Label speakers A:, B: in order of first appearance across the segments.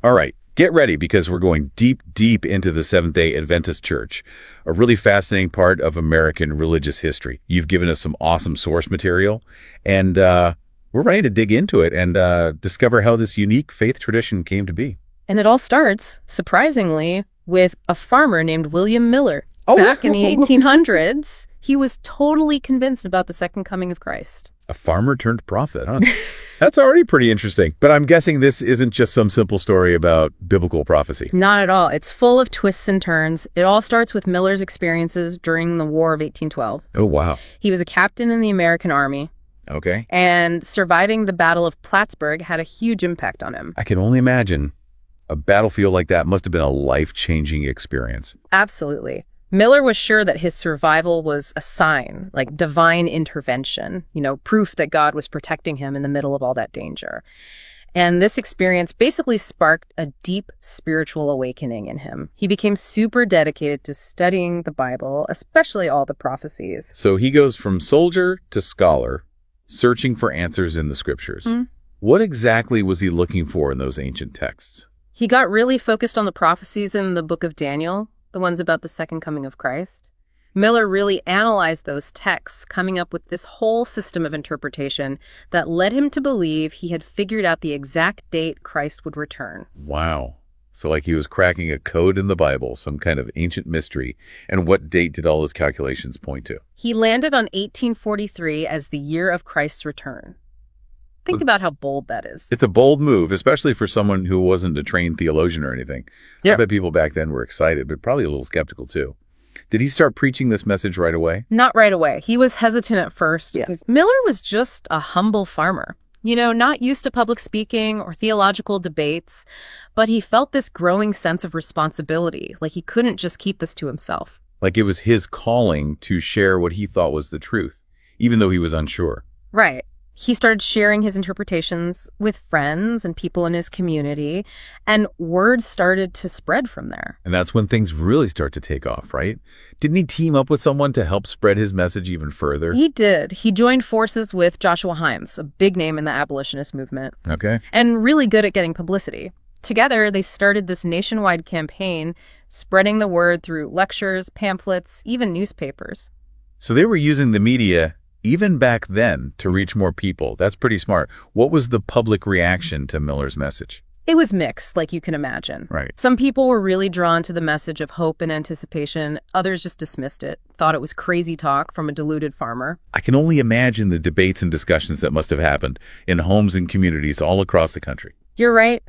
A: All right, get ready because we're going deep, deep into the Seventh-day Adventist Church, a really fascinating part of American religious history. You've given us some awesome source material, and we're ready to dig into it and discover how this unique faith tradition came to be.
B: And it all starts, surprisingly, with a farmer named William Miller.
A: Oh.
B: Back in the 1800s, he was totally convinced about the second coming of Christ.
A: A farmer turned prophet, huh? That's already pretty interesting. But I'm guessing this isn't just some simple story about biblical prophecy.
B: Not at all. It's full of twists and turns. It all starts with Miller's experiences during the War of 1812.
A: Oh, wow.
B: He was a captain in the American Army,
A: Okay.
B: and surviving the Battle of Plattsburgh had a huge impact on him.
A: I can only imagine a battlefield like that must have been a life-changing experience.
B: Absolutely. Miller was sure that his survival was a sign, like divine intervention, proof that God was protecting him in the middle of all that danger. And this experience basically sparked a deep spiritual awakening in him. He became super dedicated to studying the Bible, especially all the prophecies.
A: So he goes from soldier to scholar, searching for answers in the scriptures. What exactly was he looking for in those ancient texts?
B: He got really focused on the prophecies in the book of Daniel, the ones about the second coming of Christ. Miller really analyzed those texts, coming up with this whole system of interpretation that led him to believe he had figured out the exact date Christ would return.
A: Wow. So like he was cracking a code in the Bible, some kind of ancient mystery. And what date did all his calculations point to?
B: He landed on 1843 as the year of Christ's return. Think about how bold that is.
A: It's a bold move, especially for someone who wasn't a trained theologian or anything.
C: Yeah.
A: I bet people back then were excited, but probably a little skeptical too. Did he start preaching this message right away?
B: Not right away. He was hesitant at first.
C: Yeah.
B: Miller was just a humble farmer, not used to public speaking or theological debates, but he felt this growing sense of responsibility, like he couldn't just keep this to himself.
A: Like it was his calling to share what he thought was the truth, even though he was unsure.
B: Right. He started sharing his interpretations with friends and people in his community, and word started to spread from there.
A: And that's when things really start to take off, right? Didn't he team up with someone to help spread his message even further?
B: He did. He joined forces with Joshua Himes, a big name in the abolitionist movement,
A: Okay.
B: and really good at getting publicity. Together, they started this nationwide campaign, spreading the word through lectures, pamphlets, even newspapers.
A: So they were using the media even back then to reach more people. That's pretty smart. What was the public reaction to Miller's message?
B: It was mixed, like you can imagine.
A: Right.
B: Some people were really drawn to the message of hope and anticipation. Others just dismissed it, thought it was crazy talk from a deluded farmer.
A: I can only imagine the debates and discussions that must have happened in homes and communities all across the country.
B: You're right.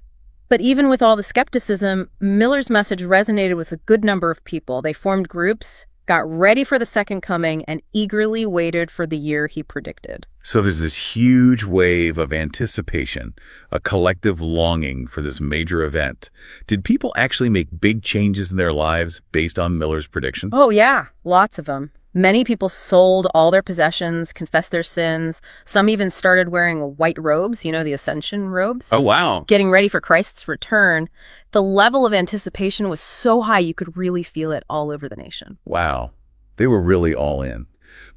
B: But even with all the skepticism, Miller's message resonated with a good number of people. They formed groups, got ready for the second coming, and eagerly waited for the year he predicted.
A: So there's this huge wave of anticipation, a collective longing for this major event. Did people actually make big changes in their lives based on Miller's prediction?
B: Oh, yeah, lots of them. Many people sold all their possessions, confessed their sins. Some even started wearing white robes, the Ascension robes.
C: Oh, wow.
B: Getting ready for Christ's return. The level of anticipation was so high you could really feel it all over the nation.
A: Wow. They were really all in.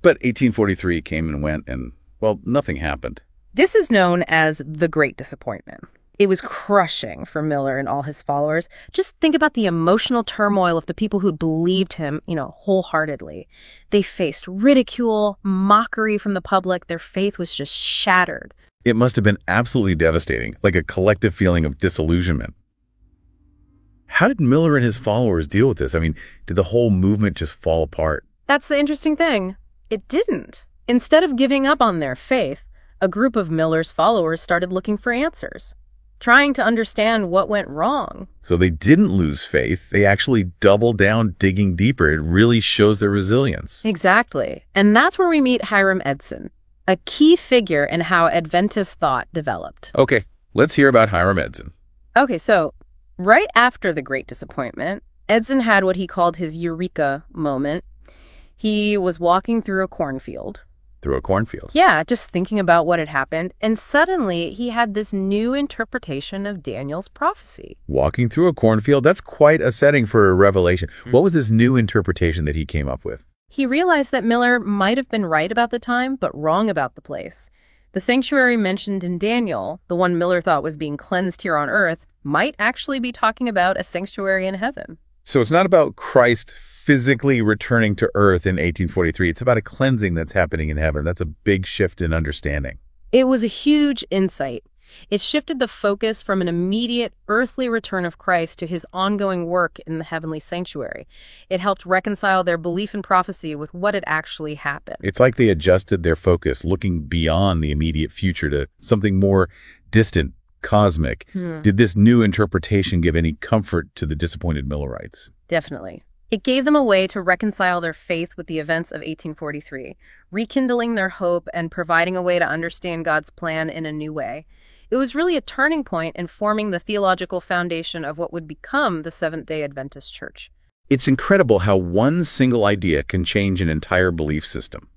A: But 1843 came and went and, well, nothing happened.
B: This is known as the Great Disappointment. It was crushing for Miller and all his followers. Just think about the emotional turmoil of the people who believed him, wholeheartedly. They faced ridicule, mockery from the public. Their faith was just shattered.
A: It must have been absolutely devastating, like a collective feeling of disillusionment. How did Miller and his followers deal with this? I mean, did the whole movement just fall apart?
B: That's the interesting thing. It didn't. Instead of giving up on their faith, a group of Miller's followers started looking for answers, trying to understand what went wrong.
A: So they didn't lose faith. They actually doubled down, digging deeper. It really shows their resilience.
B: Exactly. And that's where we meet Hiram Edson, a key figure in how Adventist thought developed.
A: Okay, let's hear about Hiram Edson.
B: Okay, so right after the Great Disappointment, Edson had what he called his eureka moment. He was walking through a cornfield.
A: Through a cornfield?
B: Yeah, just thinking about what had happened. And suddenly he had this new interpretation of Daniel's prophecy.
A: Walking through a cornfield? That's quite a setting for a revelation. What was this new interpretation that he came up with?
B: He realized that Miller might have been right about the time, but wrong about the place. The sanctuary mentioned in Daniel, the one Miller thought was being cleansed here on earth, might actually be talking about a sanctuary in heaven.
A: So it's not about Christ physically returning to earth in 1843. It's about a cleansing that's happening in heaven. That's a big shift in understanding.
B: It was a huge insight. It shifted the focus from an immediate earthly return of Christ to his ongoing work in the heavenly sanctuary. It helped reconcile their belief in prophecy with what had actually happened.
A: It's like they adjusted their focus, looking beyond the immediate future to something more distant, cosmic. Did this new interpretation give any comfort to the disappointed Millerites?
B: Definitely. It gave them a way to reconcile their faith with the events of 1843, rekindling their hope and providing a way to understand God's plan in a new way. It was really a turning point in forming the theological foundation of what would become the Seventh-day Adventist Church.
A: It's incredible how one single idea can change an entire belief system.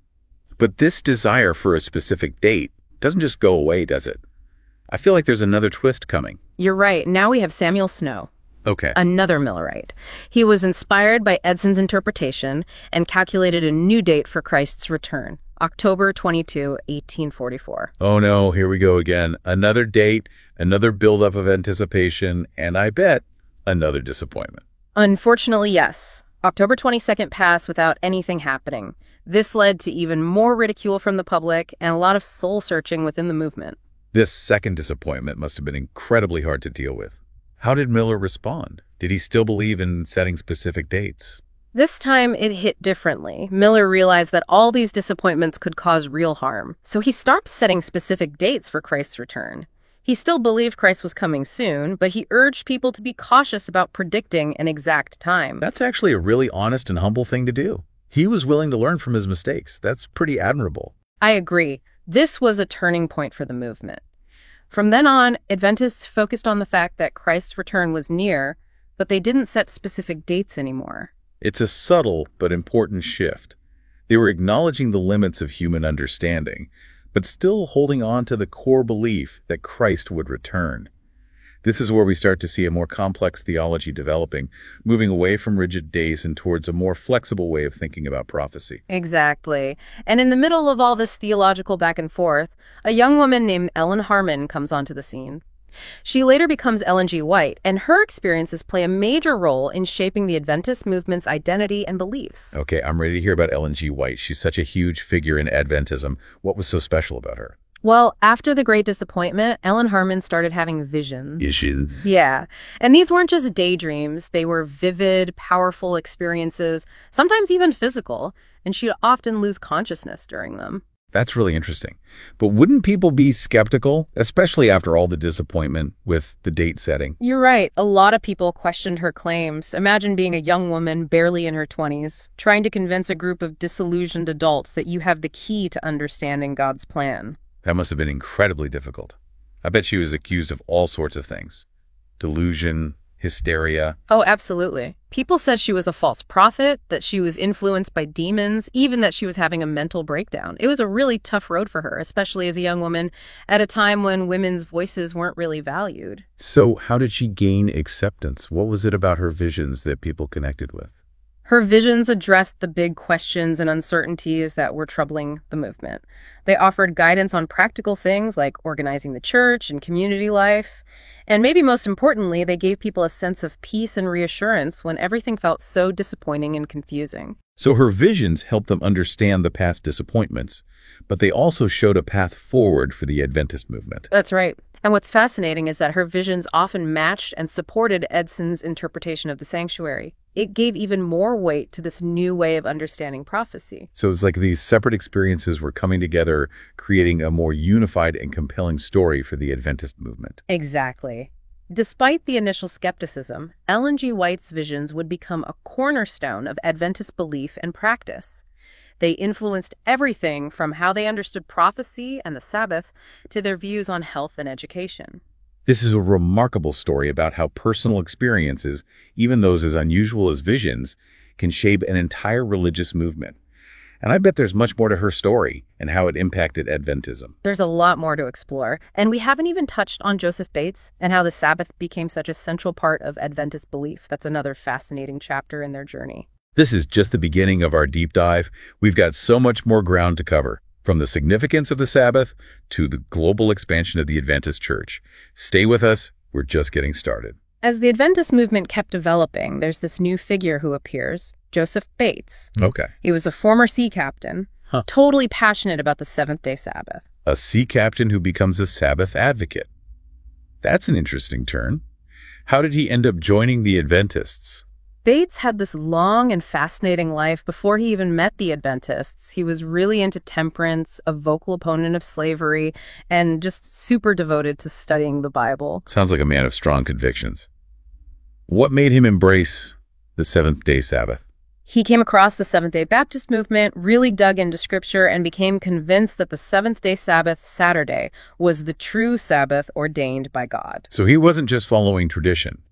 A: But this desire for a specific date doesn't just go away, does it? I feel like there's another twist coming.
B: You're right. Now we have Samuel Snow.
A: Okay.
B: Another Millerite. He was inspired by Edson's interpretation and calculated a new date for Christ's return, October 22, 1844.
A: Oh no, here we go again. Another date, another buildup of anticipation, and I bet another disappointment.
B: Unfortunately, yes. October 22nd passed without anything happening. This led to even more ridicule from the public and a lot of soul-searching within the movement.
A: This second disappointment must have been incredibly hard to deal with. How did Miller respond? Did he still believe in setting specific dates?
B: This time, it hit differently. Miller realized that all these disappointments could cause real harm, so he stopped setting specific dates for Christ's return. He still believed Christ was coming soon, but he urged people to be cautious about predicting an exact time.
A: That's actually a really honest and humble thing to do. He was willing to learn from his mistakes. That's pretty admirable.
B: I agree. This was a turning point for the movement. From then on, Adventists focused on the fact that Christ's return was near, but they didn't set specific dates anymore.
A: It's a subtle but important shift. They were acknowledging the limits of human understanding, but still holding on to the core belief that Christ would return. This is where we start to see a more complex theology developing, moving away from rigid dates and towards a more flexible way of thinking about prophecy.
B: Exactly. And in the middle of all this theological back and forth, a young woman named Ellen Harmon comes onto the scene. She later becomes Ellen G. White, and her experiences play a major role in shaping the Adventist movement's identity and beliefs.
A: Okay, I'm ready to hear about Ellen G. White. She's such a huge figure in Adventism. What was so special about her?
B: Well, after the Great Disappointment, Ellen Harmon started having visions.
A: Visions?
B: Yeah. And these weren't just daydreams. They were vivid, powerful experiences, sometimes even physical, and she'd often lose consciousness during them.
A: That's really interesting. But wouldn't people be skeptical, especially after all the disappointment with the date setting?
B: You're right. A lot of people questioned her claims. Imagine being a young woman, barely in her 20s, trying to convince a group of disillusioned adults that you have the key to understanding God's plan.
A: That must have been incredibly difficult. I bet she was accused of all sorts of things. Delusion, hysteria.
B: Oh, absolutely. People said she was a false prophet, that she was influenced by demons, even that she was having a mental breakdown. It was a really tough road for her, especially as a young woman at a time when women's voices weren't really valued.
A: So how did she gain acceptance? What was it about her visions that people connected with?
B: Her visions addressed the big questions and uncertainties that were troubling the movement. They offered guidance on practical things like organizing the church and community life. And maybe most importantly, they gave people a sense of peace and reassurance when everything felt so disappointing and confusing.
A: So her visions helped them understand the past disappointments, but they also showed a path forward for the Adventist movement.
B: That's right. And what's fascinating is that her visions often matched and supported Edson's interpretation of the sanctuary. It gave even more weight to this new way of understanding prophecy.
A: So it's like these separate experiences were coming together, creating a more unified and compelling story for the Adventist movement.
B: Exactly. Despite the initial skepticism, Ellen G. White's visions would become a cornerstone of Adventist belief and practice. They influenced everything from how they understood prophecy and the Sabbath to their views on health and education.
A: This is a remarkable story about how personal experiences, even those as unusual as visions, can shape an entire religious movement. And I bet there's much more to her story and how it impacted Adventism.
B: There's a lot more to explore, and we haven't even touched on Joseph Bates and how the Sabbath became such a central part of Adventist belief. That's another fascinating chapter in their journey.
A: This is just the beginning of our deep dive. We've got so much more ground to cover, from the significance of the Sabbath to the global expansion of the Adventist Church. Stay with us. We're just getting started.
B: As the Adventist movement kept developing, there's this new figure who appears, Joseph Bates.
A: Okay.
B: He was a former sea captain, totally passionate about the seventh-day Sabbath.
A: A sea captain who becomes a Sabbath advocate. That's an interesting turn. How did he end up joining the Adventists?
B: Bates had this long and fascinating life before he even met the Adventists. He was really into temperance, a vocal opponent of slavery, and just super devoted to studying the Bible.
A: Sounds like a man of strong convictions. What made him embrace the seventh-day Sabbath?
B: He came across the Seventh-day Baptist movement, really dug into Scripture, and became convinced that the seventh-day Sabbath, Saturday, was the true Sabbath ordained by God.
A: So he wasn't just following tradition.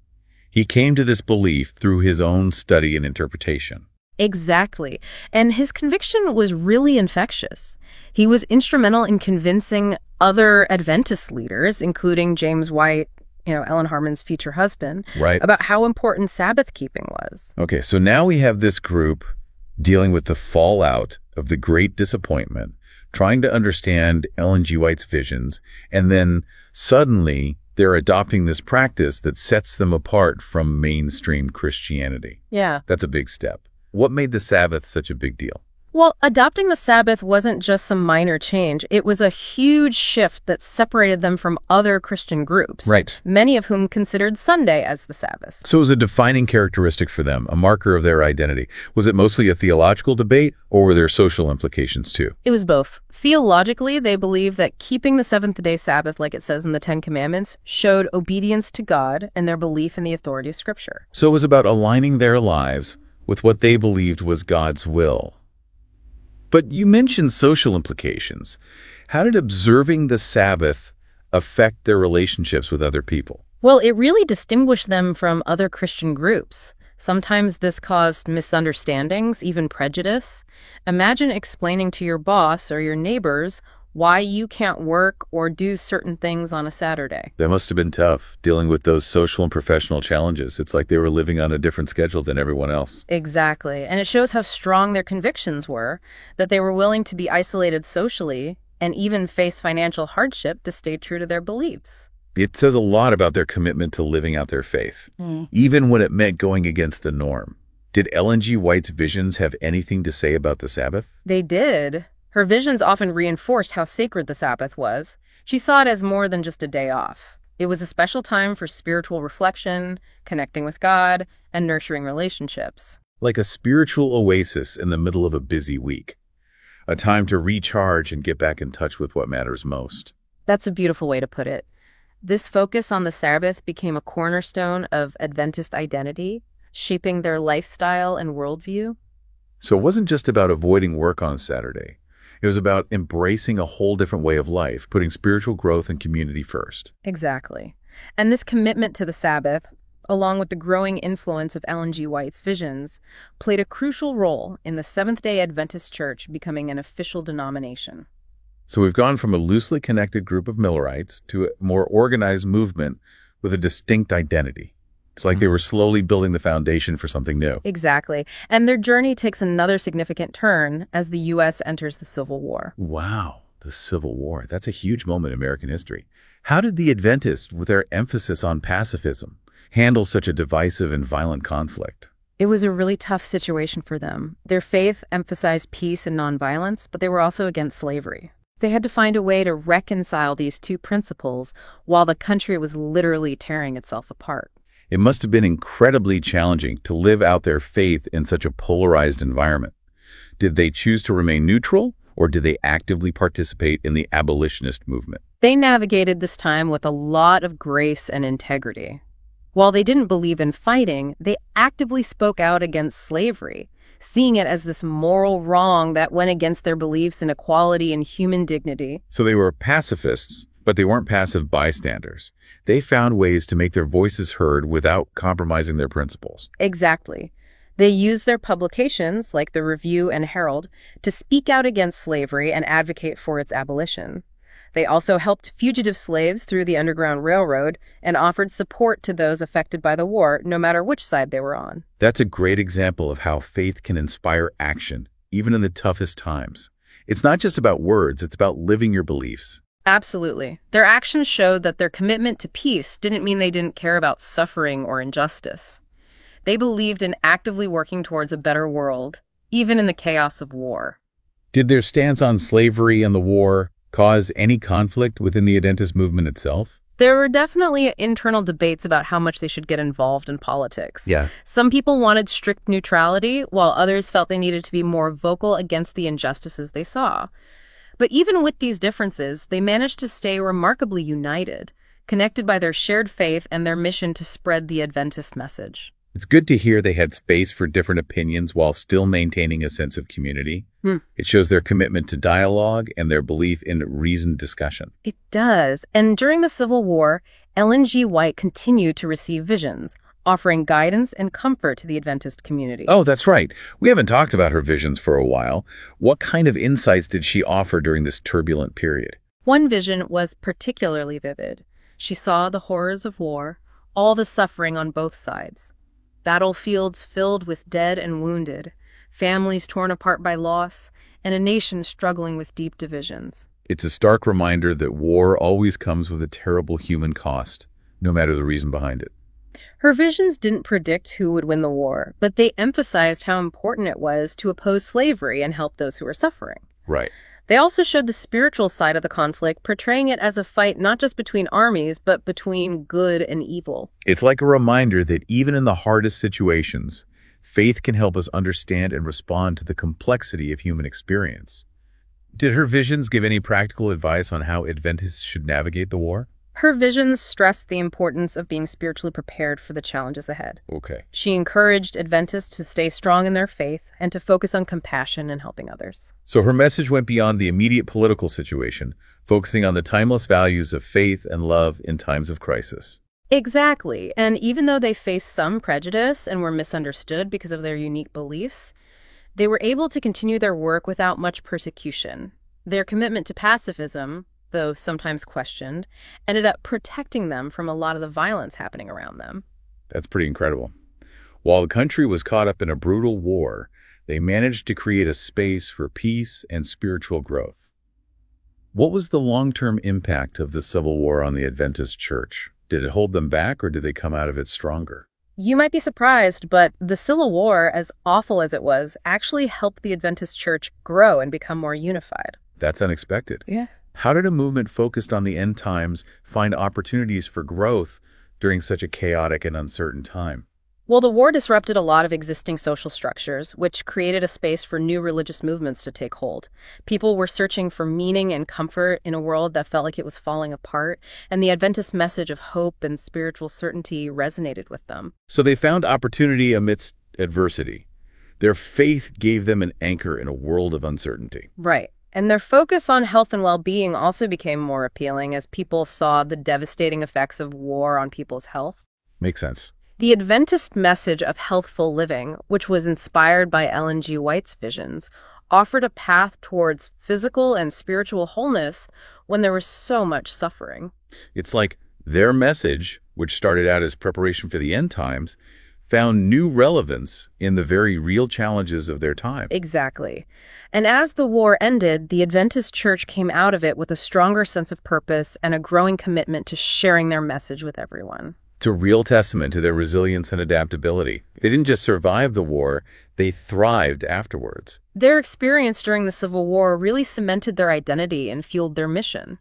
A: He came to this belief through his own study and interpretation.
B: Exactly. And his conviction was really infectious. He was instrumental in convincing other Adventist leaders, including James White, Ellen Harmon's future husband,
A: Right.
B: about how important Sabbath keeping was.
A: Okay, so now we have this group dealing with the fallout of the Great Disappointment, trying to understand Ellen G. White's visions, and then suddenly they're adopting this practice that sets them apart from mainstream Christianity.
B: Yeah.
A: That's a big step. What made the Sabbath such a big deal?
B: Well, adopting the Sabbath wasn't just some minor change. It was a huge shift that separated them from other Christian groups.
A: Right.
B: Many of whom considered Sunday as the Sabbath.
A: So it was a defining characteristic for them, a marker of their identity. Was it mostly a theological debate, or were there social implications too?
B: It was both. Theologically, they believed that keeping the seventh-day Sabbath, like it says in the Ten Commandments, showed obedience to God and their belief in the authority of Scripture.
A: So it was about aligning their lives with what they believed was God's will. But you mentioned social implications. How did observing the Sabbath affect their relationships with other people?
B: Well, it really distinguished them from other Christian groups. Sometimes this caused misunderstandings, even prejudice. Imagine explaining to your boss or your neighbors why you can't work or do certain things on a Saturday.
A: That must have been tough, dealing with those social and professional challenges. It's like they were living on a different schedule than everyone else.
B: Exactly. And it shows how strong their convictions were, that they were willing to be isolated socially and even face financial hardship to stay true to their beliefs.
A: It says a lot about their commitment to living out their faith, even when it meant going against the norm. Did Ellen G. White's visions have anything to say about the Sabbath?
B: They did. Her visions often reinforced how sacred the Sabbath was. She saw it as more than just a day off. It was a special time for spiritual reflection, connecting with God, and nurturing relationships.
A: Like a spiritual oasis in the middle of a busy week. A time to recharge and get back in touch with what matters most.
B: That's a beautiful way to put it. This focus on the Sabbath became a cornerstone of Adventist identity, shaping their lifestyle and worldview.
A: So it wasn't just about avoiding work on a Saturday. It was about embracing a whole different way of life, putting spiritual growth and community first.
B: Exactly. And this commitment to the Sabbath, along with the growing influence of Ellen G. White's visions, played a crucial role in the Seventh-day Adventist Church becoming an official denomination.
A: So we've gone from a loosely connected group of Millerites to a more organized movement with a distinct identity. It's like they were slowly building the foundation for something new.
B: Exactly. And their journey takes another significant turn as the U.S. enters the Civil War.
A: Wow, the Civil War. That's a huge moment in American history. How did the Adventists, with their emphasis on pacifism, handle such a divisive and violent conflict?
B: It was a really tough situation for them. Their faith emphasized peace and nonviolence, but they were also against slavery. They had to find a way to reconcile these two principles while the country was literally tearing itself apart.
A: It must have been incredibly challenging to live out their faith in such a polarized environment. Did they choose to remain neutral, or did they actively participate in the abolitionist movement?
B: They navigated this time with a lot of grace and integrity. While they didn't believe in fighting, they actively spoke out against slavery, seeing it as this moral wrong that went against their beliefs in equality and human dignity.
A: So they were pacifists, but they weren't passive bystanders. They found ways to make their voices heard without compromising their principles.
B: Exactly. They used their publications, like the Review and Herald, to speak out against slavery and advocate for its abolition. They also helped fugitive slaves through the Underground Railroad and offered support to those affected by the war, no matter which side they were on.
A: That's a great example of how faith can inspire action, even in the toughest times. It's not just about words, it's about living your beliefs.
B: Absolutely. Their actions showed that their commitment to peace didn't mean they didn't care about suffering or injustice. They believed in actively working towards a better world, even in the chaos of war.
A: Did their stance on slavery and the war cause any conflict within the Adventist movement itself?
B: There were definitely internal debates about how much they should get involved in politics.
A: Yeah.
B: Some people wanted strict neutrality, while others felt they needed to be more vocal against the injustices they saw. But even with these differences, they managed to stay remarkably united, connected by their shared faith and their mission to spread the Adventist message.
A: It's good to hear they had space for different opinions while still maintaining a sense of community. It shows their commitment to dialogue and their belief in reasoned discussion.
B: It does. And during the Civil War, Ellen G. White continued to receive visions, offering guidance and comfort to the Adventist community.
A: Oh, that's right. We haven't talked about her visions for a while. What kind of insights did she offer during this turbulent period?
B: One vision was particularly vivid. She saw the horrors of war, all the suffering on both sides. Battlefields filled with dead and wounded, families torn apart by loss, and a nation struggling with deep divisions.
A: It's a stark reminder that war always comes with a terrible human cost, no matter the reason behind it.
B: Her visions didn't predict who would win the war, but they emphasized how important it was to oppose slavery and help those who were suffering.
A: Right.
B: They also showed the spiritual side of the conflict, portraying it as a fight not just between armies, but between good and evil.
A: It's like a reminder that even in the hardest situations, faith can help us understand and respond to the complexity of human experience. Did her visions give any practical advice on how Adventists should navigate the war?
B: Her visions stressed the importance of being spiritually prepared for the challenges ahead.
A: Okay.
B: She encouraged Adventists to stay strong in their faith and to focus on compassion and helping others.
A: So her message went beyond the immediate political situation, focusing on the timeless values of faith and love in times of crisis.
B: Exactly. And even though they faced some prejudice and were misunderstood because of their unique beliefs, they were able to continue their work without much persecution. Their commitment to pacifism, though sometimes questioned, ended up protecting them from a lot of the violence happening around them.
A: That's pretty incredible. While the country was caught up in a brutal war, they managed to create a space for peace and spiritual growth. What was the long-term impact of the Civil War on the Adventist Church? Did it hold them back, or did they come out of it stronger?
B: You might be surprised, but the Civil War, as awful as it was, actually helped the Adventist Church grow and become more unified.
A: That's unexpected.
B: Yeah.
A: How did a movement focused on the end times find opportunities for growth during such a chaotic and uncertain time?
B: Well, the war disrupted a lot of existing social structures, which created a space for new religious movements to take hold. People were searching for meaning and comfort in a world that felt like it was falling apart, and the Adventist message of hope and spiritual certainty resonated with them.
A: So they found opportunity amidst adversity. Their faith gave them an anchor in a world of uncertainty.
B: Right. And their focus on health and well-being also became more appealing as people saw the devastating effects of war on people's health.
A: Makes sense.
B: The Adventist message of healthful living, which was inspired by Ellen G. White's visions, offered a path towards physical and spiritual wholeness when there was so much suffering.
A: It's like their message, which started out as preparation for the end times, found new relevance in the very real challenges of their time.
B: Exactly. And as the war ended, the Adventist Church came out of it with a stronger sense of purpose and a growing commitment to sharing their message with everyone.
A: It's a real testament to their resilience and adaptability. They didn't just survive the war, they thrived afterwards.
B: Their experience during the Civil War really cemented their identity and fueled their mission.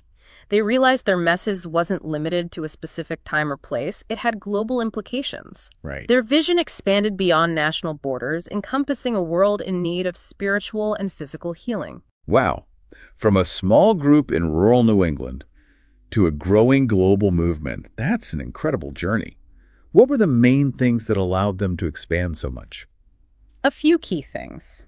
B: They realized their message wasn't limited to a specific time or place. It had global implications.
A: Right.
B: Their vision expanded beyond national borders, encompassing a world in need of spiritual and physical healing.
A: Wow. From a small group in rural New England to a growing global movement, that's an incredible journey. What were the main things that allowed them to expand so much?
B: A few key things.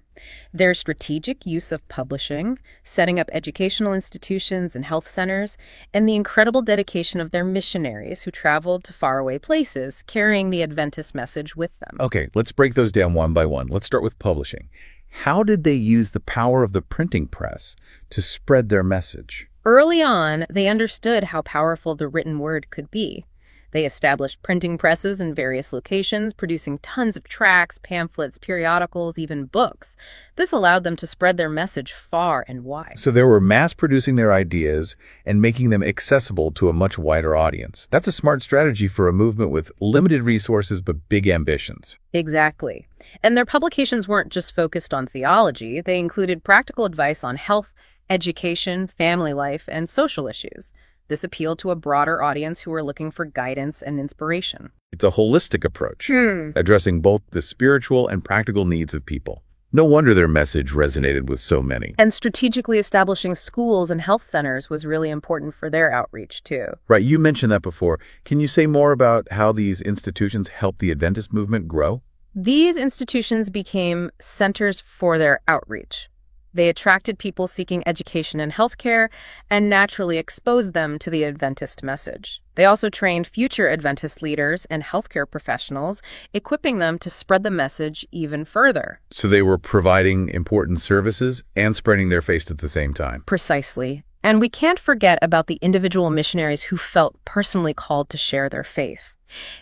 B: Their strategic use of publishing, setting up educational institutions and health centers, and the incredible dedication of their missionaries who traveled to faraway places, carrying the Adventist message with them.
A: Okay, let's break those down one by one. Let's start with publishing. How did they use the power of the printing press to spread their message?
B: Early on, they understood how powerful the written word could be. They established printing presses in various locations, producing tons of tracts, pamphlets, periodicals, even books. This allowed them to spread their message far and wide.
A: So they were mass-producing their ideas and making them accessible to a much wider audience. That's a smart strategy for a movement with limited resources but big ambitions.
B: Exactly. And their publications weren't just focused on theology. They included practical advice on health, education, family life, and social issues. This appealed to a broader audience who were looking for guidance and inspiration.
A: It's a holistic approach, addressing both the spiritual and practical needs of people. No wonder their message resonated with so many.
B: And strategically establishing schools and health centers was really important for their outreach, too.
A: Right, you mentioned that before. Can you say more about how these institutions helped the Adventist movement grow?
B: These institutions became centers for their outreach. They attracted people seeking education and healthcare and naturally exposed them to the Adventist message. They also trained future Adventist leaders and healthcare professionals, equipping them to spread the message even further.
A: So they were providing important services and spreading their faith at the same time.
B: Precisely. And we can't forget about the individual missionaries who felt personally called to share their faith.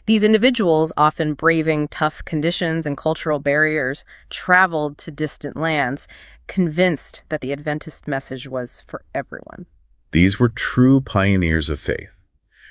B: These individuals, often braving tough conditions and cultural barriers, traveled to distant lands, convinced that the Adventist message was for everyone.
A: These were true pioneers of faith,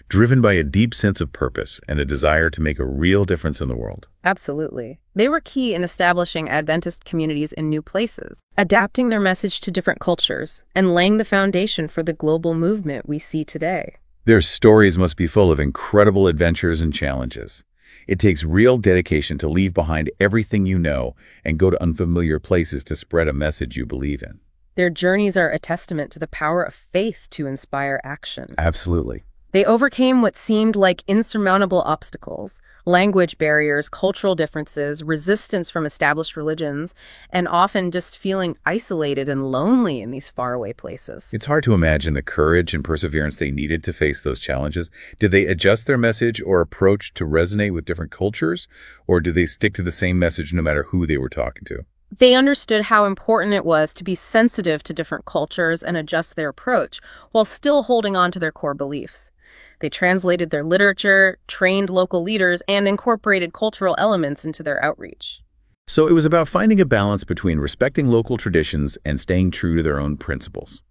A: driven by a deep sense of purpose and a desire to make a real difference in the world.
B: Absolutely. They were key in establishing Adventist communities in new places, adapting their message to different cultures, and laying the foundation for the global movement we see today.
A: Their stories must be full of incredible adventures and challenges. It takes real dedication to leave behind everything you know and go to unfamiliar places to spread a message you believe in.
B: Their journeys are a testament to the power of faith to inspire action.
A: Absolutely.
B: They overcame what seemed like insurmountable obstacles, language barriers, cultural differences, resistance from established religions, and often just feeling isolated and lonely in these faraway places.
A: It's hard to imagine the courage and perseverance they needed to face those challenges. Did they adjust their message or approach to resonate with different cultures, or did they stick to the same message no matter who they were talking to?
B: They understood how important it was to be sensitive to different cultures and adjust their approach while still holding on to their core beliefs. They translated their literature, trained local leaders, and incorporated cultural elements into their outreach.
A: So it was about finding a balance between respecting local traditions and staying true to their own principles.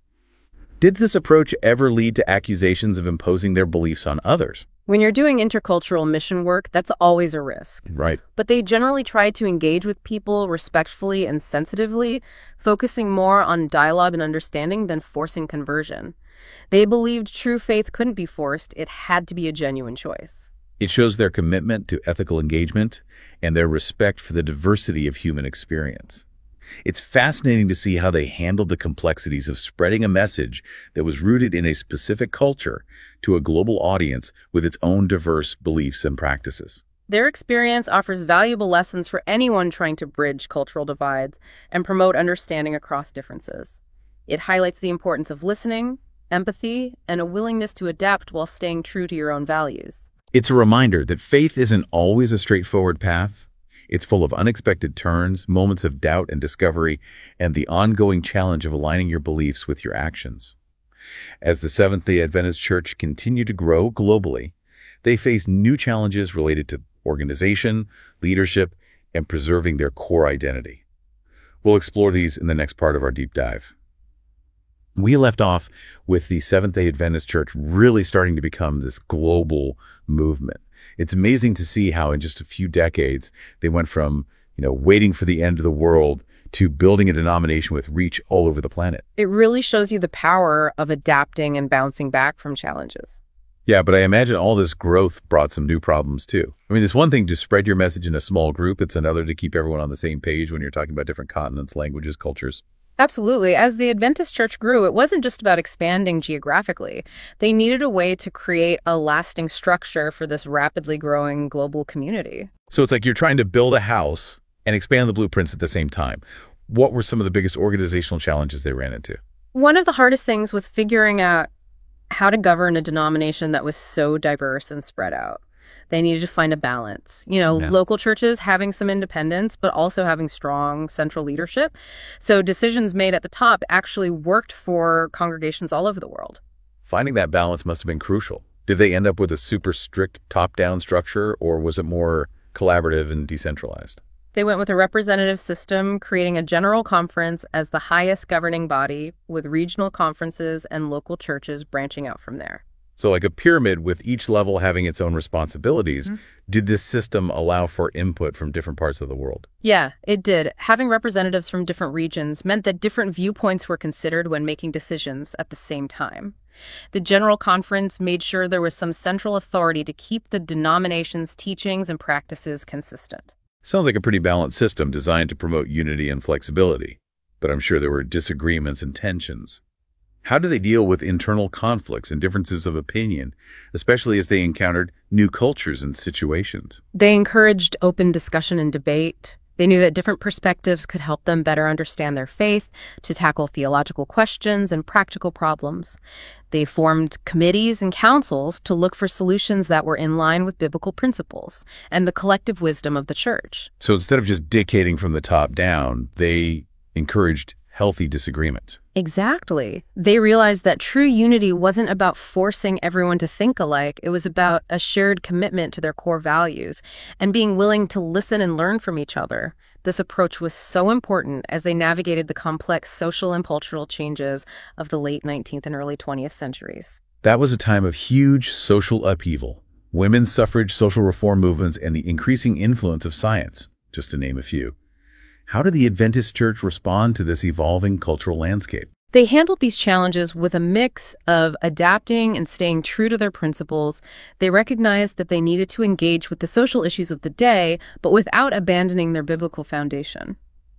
A: Did this approach ever lead to accusations of imposing their beliefs on others?
B: When you're doing intercultural mission work, that's always a risk.
A: Right.
B: But they generally tried to engage with people respectfully and sensitively, focusing more on dialogue and understanding than forcing conversion. They believed true faith couldn't be forced, it had to be a genuine choice.
A: It shows their commitment to ethical engagement and their respect for the diversity of human experience. It's fascinating to see how they handled the complexities of spreading a message that was rooted in a specific culture to a global audience with its own diverse beliefs and practices.
B: Their experience offers valuable lessons for anyone trying to bridge cultural divides and promote understanding across differences. It highlights the importance of listening, empathy, and a willingness to adapt while staying true to your own values.
A: It's a reminder that faith isn't always a straightforward path. It's full of unexpected turns, moments of doubt and discovery, and the ongoing challenge of aligning your beliefs with your actions. As the Seventh-day Adventist Church continued to grow globally, they faced new challenges related to organization, leadership, and preserving their core identity. We'll explore these in the next part of our deep dive. We left off with the Seventh-day Adventist Church really starting to become this global movement. It's amazing to see how in just a few decades they went from, waiting for the end of the world to building a denomination with reach all over the planet.
B: It really shows you the power of adapting and bouncing back from challenges.
A: Yeah, but I imagine all this growth brought some new problems too. I mean, it's one thing to spread your message in a small group. It's another to keep everyone on the same page when you're talking about different continents, languages, cultures.
B: Absolutely. As the Adventist Church grew, it wasn't just about expanding geographically. They needed a way to create a lasting structure for this rapidly growing global community.
A: So it's like you're trying to build a house and expand the blueprints at the same time. What were some of the biggest organizational challenges they ran into?
B: One of the hardest things was figuring out how to govern a denomination that was so diverse and spread out. They needed to find a balance. Local churches having some independence, but also having strong central leadership. So decisions made at the top actually worked for congregations all over the world.
A: Finding that balance must have been crucial. Did they end up with a super strict top-down structure, or was it more collaborative and decentralized?
B: They went with a representative system, creating a general conference as the highest governing body, with regional conferences and local churches branching out from there.
A: So like a pyramid with each level having its own responsibilities. Did this system allow for input from different parts of the world?
B: Yeah, it did. Having representatives from different regions meant that different viewpoints were considered when making decisions at the same time. The General Conference made sure there was some central authority to keep the denomination's teachings and practices consistent.
A: Sounds like a pretty balanced system designed to promote unity and flexibility. But I'm sure there were disagreements and tensions. How do they deal with internal conflicts and differences of opinion, especially as they encountered new cultures and situations?
B: They encouraged open discussion and debate. They knew that different perspectives could help them better understand their faith, to tackle theological questions and practical problems. They formed committees and councils to look for solutions that were in line with biblical principles and the collective wisdom of the church.
A: So instead of just dictating from the top down, they encouraged healthy disagreement.
B: Exactly. They realized that true unity wasn't about forcing everyone to think alike. It was about a shared commitment to their core values and being willing to listen and learn from each other. This approach was so important as they navigated the complex social and cultural changes of the late 19th and early 20th centuries.
A: That was a time of huge social upheaval. Women's suffrage, social reform movements, and the increasing influence of science, just to name a few. How did the Adventist Church respond to this evolving cultural landscape?
B: They handled these challenges with a mix of adapting and staying true to their principles. They recognized that they needed to engage with the social issues of the day, but without abandoning their biblical foundation.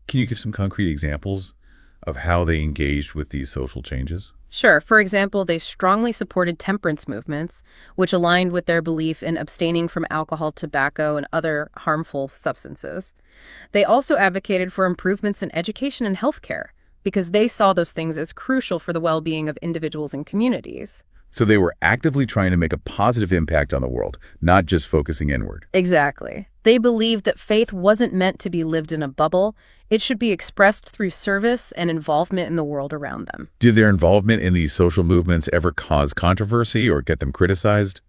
A: Can you give some concrete examples of how they engaged with these social changes?
B: Sure. For example, they strongly supported temperance movements, which aligned with their belief in abstaining from alcohol, tobacco, and other harmful substances. They also advocated for improvements in education and healthcare, because they saw those things as crucial for the well-being of individuals and communities.
A: So they were actively trying to make a positive impact on the world, not just focusing inward.
B: Exactly. They believed that faith wasn't meant to be lived in a bubble. It should be expressed through service and involvement in the world around them.
A: Did their involvement in these social movements ever cause controversy or get them criticized?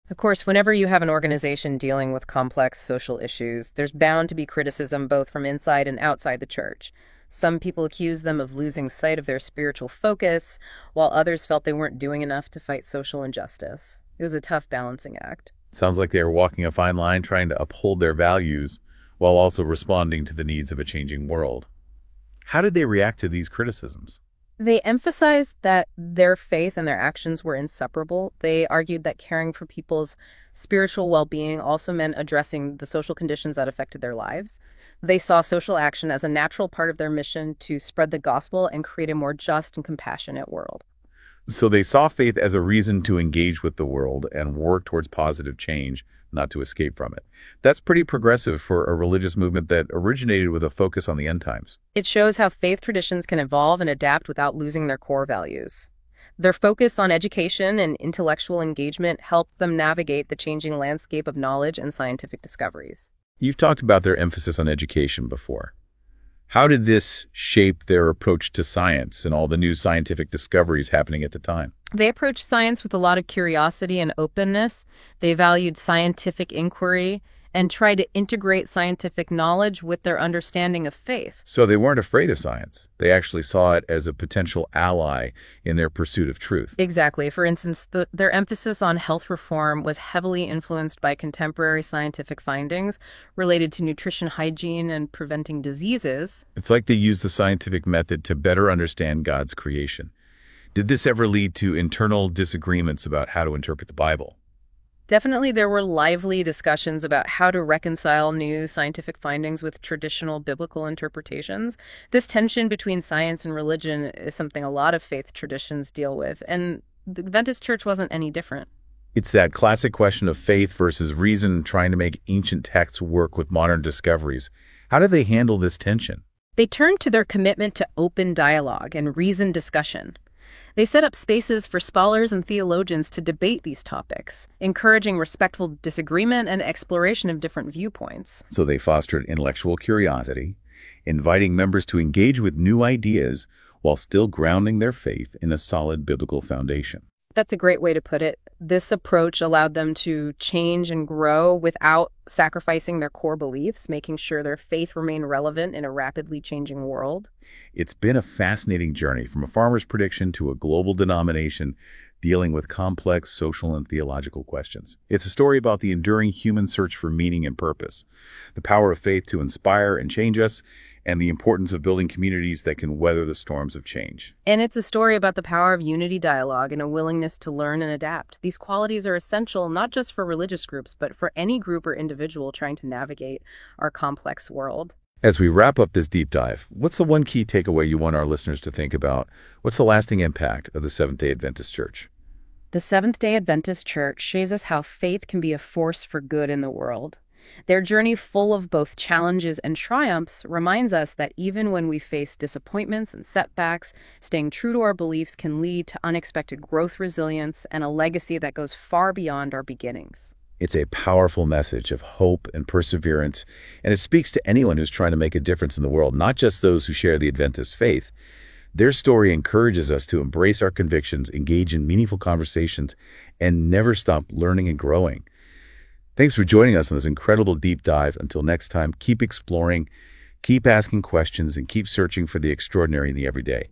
B: Of course, whenever you have an organization dealing with complex social issues, there's bound to be criticism both from inside and outside the church. Some people accused them of losing sight of their spiritual focus, while others felt they weren't doing enough to fight social injustice. It was a tough balancing act.
A: Sounds like they were walking a fine line trying to uphold their values while also responding to the needs of a changing world. How did they react to these criticisms?
B: They emphasized that their faith and their actions were inseparable. They argued that caring for people's spiritual well-being also meant addressing the social conditions that affected their lives. They saw social action as a natural part of their mission to spread the gospel and create a more just and compassionate world.
A: So they saw faith as a reason to engage with the world and work towards positive change, not to escape from it. That's pretty progressive for a religious movement that originated with a focus on the end times.
B: It shows how faith traditions can evolve and adapt without losing their core values. Their focus on education and intellectual engagement helped them navigate the changing landscape of knowledge and scientific discoveries.
A: You've talked about their emphasis on education before. How did this shape their approach to science and all the new scientific discoveries happening at the time?
B: They approached science with a lot of curiosity and openness. They valued scientific inquiry and tried to integrate scientific knowledge with their understanding of faith.
A: So they weren't afraid of science. They actually saw it as a potential ally in their pursuit of truth.
B: Exactly. For instance, their emphasis on health reform was heavily influenced by contemporary scientific findings related to nutrition, hygiene, and preventing diseases.
A: It's like they used the scientific method to better understand God's creation. Did this ever lead to internal disagreements about how to interpret the Bible?
B: Definitely, there were lively discussions about how to reconcile new scientific findings with traditional biblical interpretations. This tension between science and religion is something a lot of faith traditions deal with, and the Adventist Church wasn't any different.
A: It's that classic question of faith versus reason, trying to make ancient texts work with modern discoveries. How do they handle this tension?
B: They turned to their commitment to open dialogue and reasoned discussion. They set up spaces for scholars and theologians to debate these topics, encouraging respectful disagreement and exploration of different viewpoints.
A: So they fostered intellectual curiosity, inviting members to engage with new ideas while still grounding their faith in a solid biblical foundation.
B: That's a great way to put it. This approach allowed them to change and grow without sacrificing their core beliefs, making sure their faith remained relevant in a rapidly changing world.
A: It's been a fascinating journey from a farmer's prediction to a global denomination dealing with complex social and theological questions. It's a story about the enduring human search for meaning and purpose, the power of faith to inspire and change us, and the importance of building communities that can weather the storms of change.
B: And it's a story about the power of unity dialogue and a willingness to learn and adapt. These qualities are essential not just for religious groups, but for any group or individual trying to navigate our complex world.
A: As we wrap up this deep dive, what's the one key takeaway you want our listeners to think about? What's the lasting impact of the Seventh-day Adventist Church?
B: The Seventh-day Adventist Church shows us how faith can be a force for good in the world. Their journey, full of both challenges and triumphs, reminds us that even when we face disappointments and setbacks, staying true to our beliefs can lead to unexpected growth, resilience, and a legacy that goes far beyond our beginnings.
A: It's a powerful message of hope and perseverance, and it speaks to anyone who's trying to make a difference in the world, not just those who share the Adventist faith. Their story encourages us to embrace our convictions, engage in meaningful conversations, and never stop learning and growing. Thanks for joining us on this incredible deep dive. Until next time, keep exploring, keep asking questions, and keep searching for the extraordinary in the everyday.